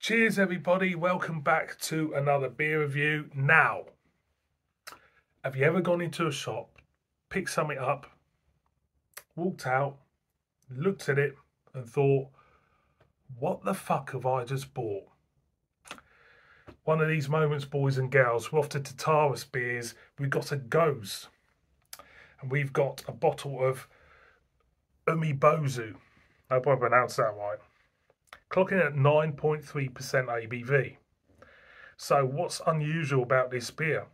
Cheers everybody, welcome back to another beer review. Now, have you ever gone into a shop, picked something up, walked out, looked at it and thought, what the fuck have I just bought? One of these moments, boys and girls. We're off to Tartarus beers. We've got a Gose and we've got a bottle of Umibozu. I hope I pronounced that right. Clocking at 9.3% ABV. So what's unusual about this beer?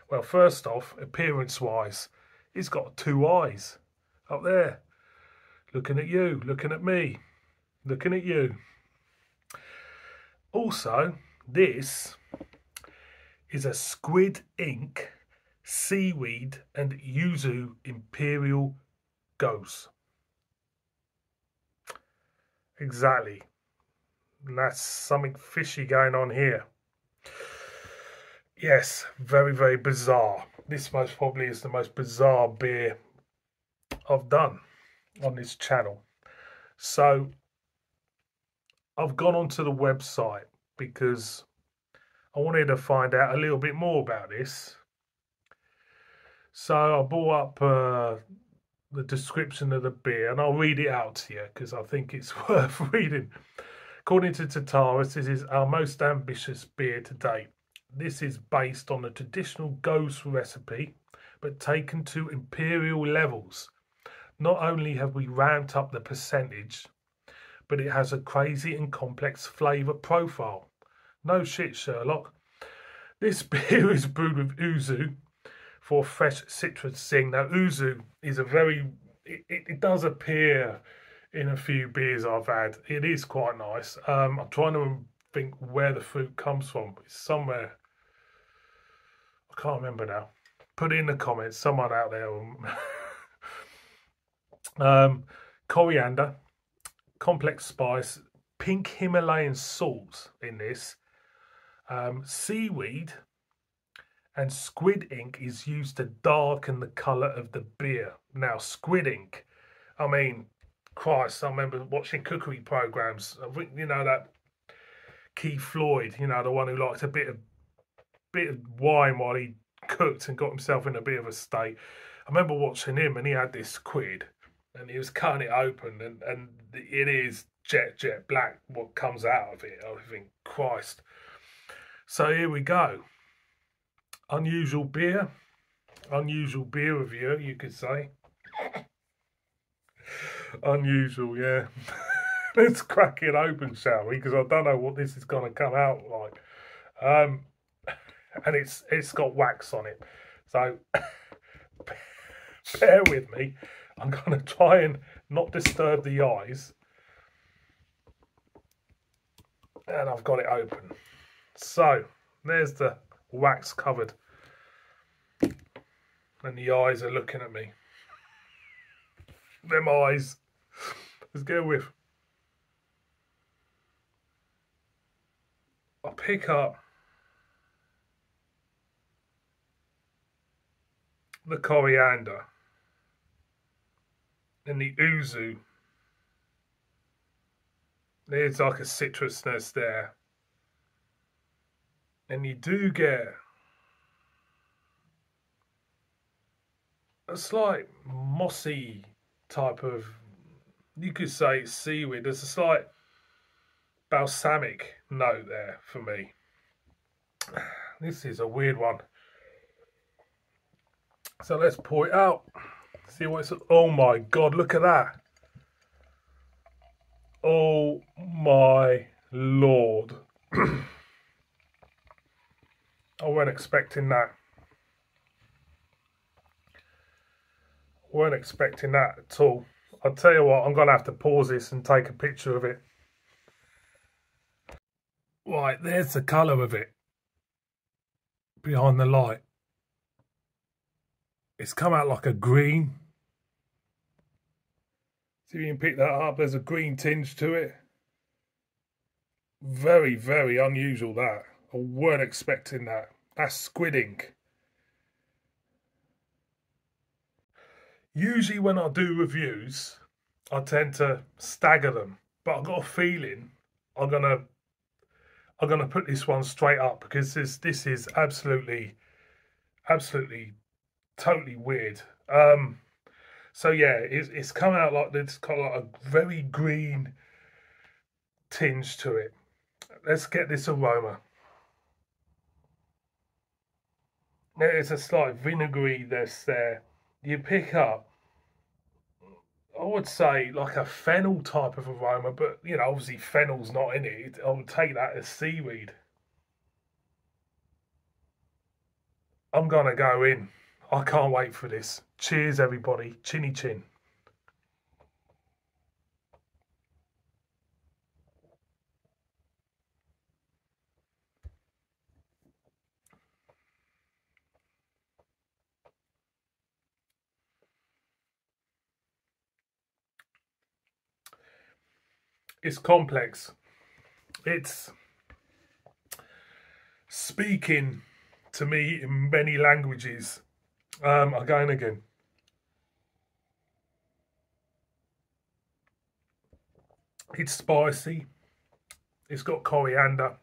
Well, first off, appearance-wise, it's got two eyes up there. Looking at you, looking at me, looking at you. Also, this is a squid ink, seaweed and yuzu imperial Gose. Exactly. And that's something fishy going on here. Yes, very, very bizarre. This most probably is the most bizarre beer I've done on this channel. So I've gone onto the website because I wanted to find out a little bit more about this. So I brought up the description of the beer and I'll read it out to you because I think it's worth reading. According to Tartarus, this is our most ambitious beer to date. This is based on a traditional Gose recipe, but taken to imperial levels. Not only have we ramped up the percentage, but it has a crazy and complex flavour profile. No shit, Sherlock. This beer is brewed with Uzu for fresh citrus zing. Now, Uzu is a very... It does appear in a few beers I've had. It is quite nice. I'm trying to think where the fruit comes from. It's somewhere. I can't remember now. Put it in the comments. Someone out there. Coriander, complex spice, pink Himalayan salt in this. Seaweed and squid ink is used to darken the colour of the beer. Now, squid ink, I mean, Christ, I remember watching cookery programs. You know, that Keith Floyd, you know, the one who liked a bit of wine while he cooked and got himself in a bit of a state. I remember watching him and he had this squid and he was cutting it open and it is jet black what comes out of it. I think, Christ. So here we go. Unusual beer review, you could say. Unusual, yeah. Let's crack it open, shall we? Because I don't know what this is going to come out like. And it's got wax on it, so bear with me. I'm going to try and not disturb the eyes. And I've got it open. So there's the wax covered, and the eyes are looking at me. Them eyes. Let's go with. I'll pick up the coriander and the Uzu. There's like a citrusness there. And you do get a slight mossy type of, you could say it's seaweed. There's a slight balsamic note there for me. This is a weird one. So let's pour it out. See what it's... Oh my God, look at that. Oh my Lord. I weren't expecting that. Weren't expecting that at all. I'll tell you what, I'm going to have to pause this and take a picture of it. Right, there's the colour of it behind the light. It's come out like a green. See if you can pick that up. There's a green tinge to it. Very, very unusual, that. I weren't expecting that. That's squid ink. Usually when I do reviews, I tend to stagger them. But I've got a feeling I'm going to I'm going to put this one straight up because this is absolutely, totally weird. So yeah, it's come out like it's got like a very green tinge to it. Let's get this aroma. There's a slight vinegary that's there. You pick up, I would say, like a fennel type of aroma, but you know, obviously fennel's not in it. I would take that as seaweed. I'm gonna go in. I can't wait for this. Cheers, everybody. Chinny chin. It's complex. It's speaking to me in many languages. Again. It's spicy. It's got coriander.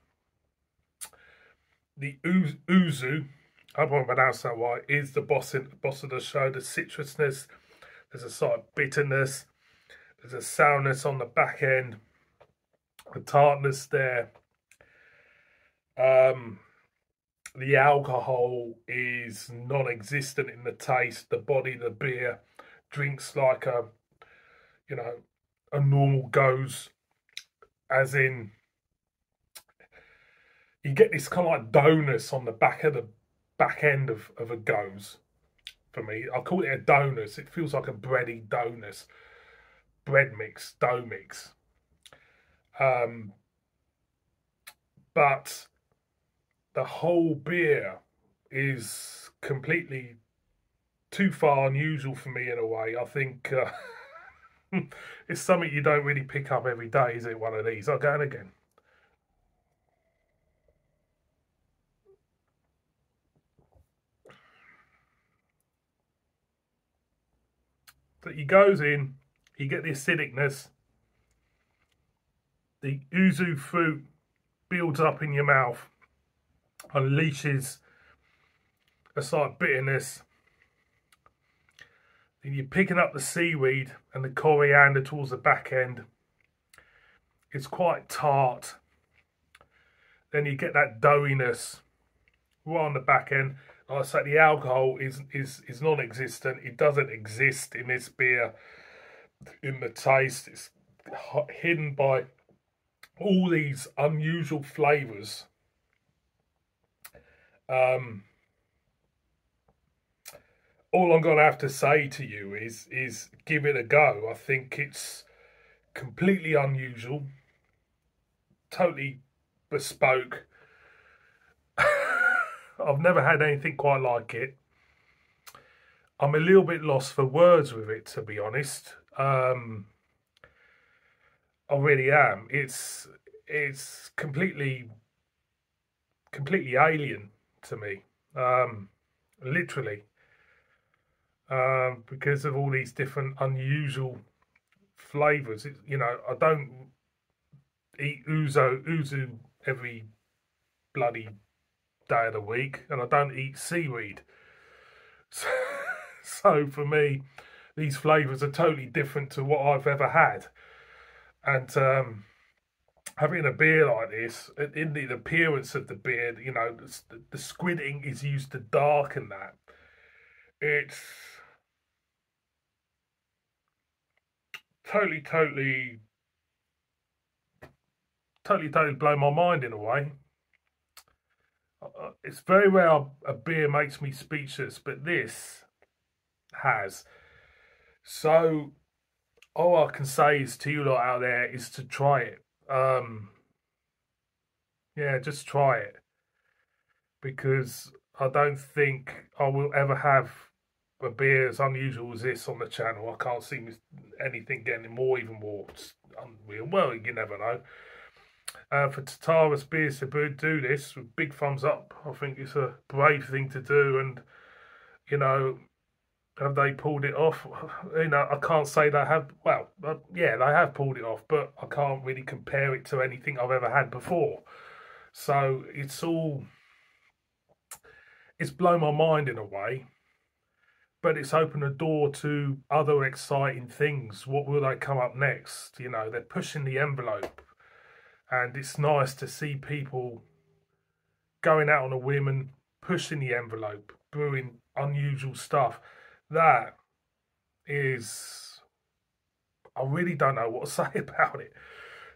The uzu, I won't pronounce that right, is the boss of the show. The citrusness, there's a sort of bitterness, there's a sourness on the back end, the tartness there. The alcohol is non-existent in the taste. The body of the beer drinks like a, you know, a normal goes, as in you get this kind of like donus on the back end of a goes. For me, I call it a donus. It feels like a bready donus, bread mix, dough mix. But the whole beer is completely too far unusual for me in a way. I think it's something you don't really pick up every day, is it? One of these. I'll go in again. So he goes in, you get the acidicness, the yuzu fruit builds up in your mouth, unleashes a slight bitterness. Then you're picking up the seaweed and the coriander towards the back end. It's quite tart. Then you get that doughiness right on the back end. Like I say, the alcohol is non-existent. It doesn't exist in this beer. In the taste, it's hidden by all these unusual flavours. All I'm going to have to say to you is give it a go. I think it's completely unusual, totally bespoke. I've never had anything quite like it. I'm a little bit lost for words with it, to be honest. I really am. It's completely alien to me, literally, because of all these different unusual flavors. You know, I don't eat uzu every bloody day of the week, and I don't eat seaweed. So for me, these flavors are totally different to what I've ever had. And having a beer like this, in the appearance of the beer, you know, the squidding is used to darken that. It's totally blown my mind in a way. It's very rare a beer makes me speechless, but this has. So all I can say is to you lot out there is to try it. Yeah, just try it, because I don't think I will ever have a beer as unusual as this on the channel. I can't see anything getting even more unreal. Well, you never know. For Tartarus Beers to do this with big thumbs up. I think it's a brave thing to do, and you know, have they pulled it off? You know, I can't say they have. Well, yeah, they have pulled it off, but I can't really compare it to anything I've ever had before. So it's blown my mind in a way, but it's opened a door to other exciting things. What will they come up next? You know, they're pushing the envelope, and it's nice to see people going out on a whim and pushing the envelope, brewing unusual stuff. That is, I really don't know what to say about it.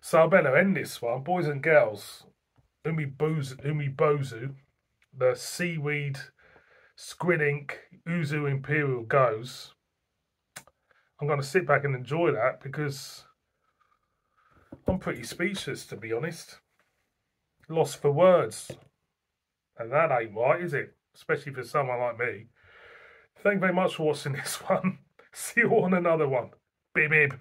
So I better end this one, boys and girls. Umibozu, the seaweed squid ink Uzu Imperial goes. I'm going to sit back and enjoy that because I'm pretty speechless, to be honest. Lost for words. And that ain't right, is it? Especially for someone like me. Thank you very much for watching this one. See you on another one. Bib bib.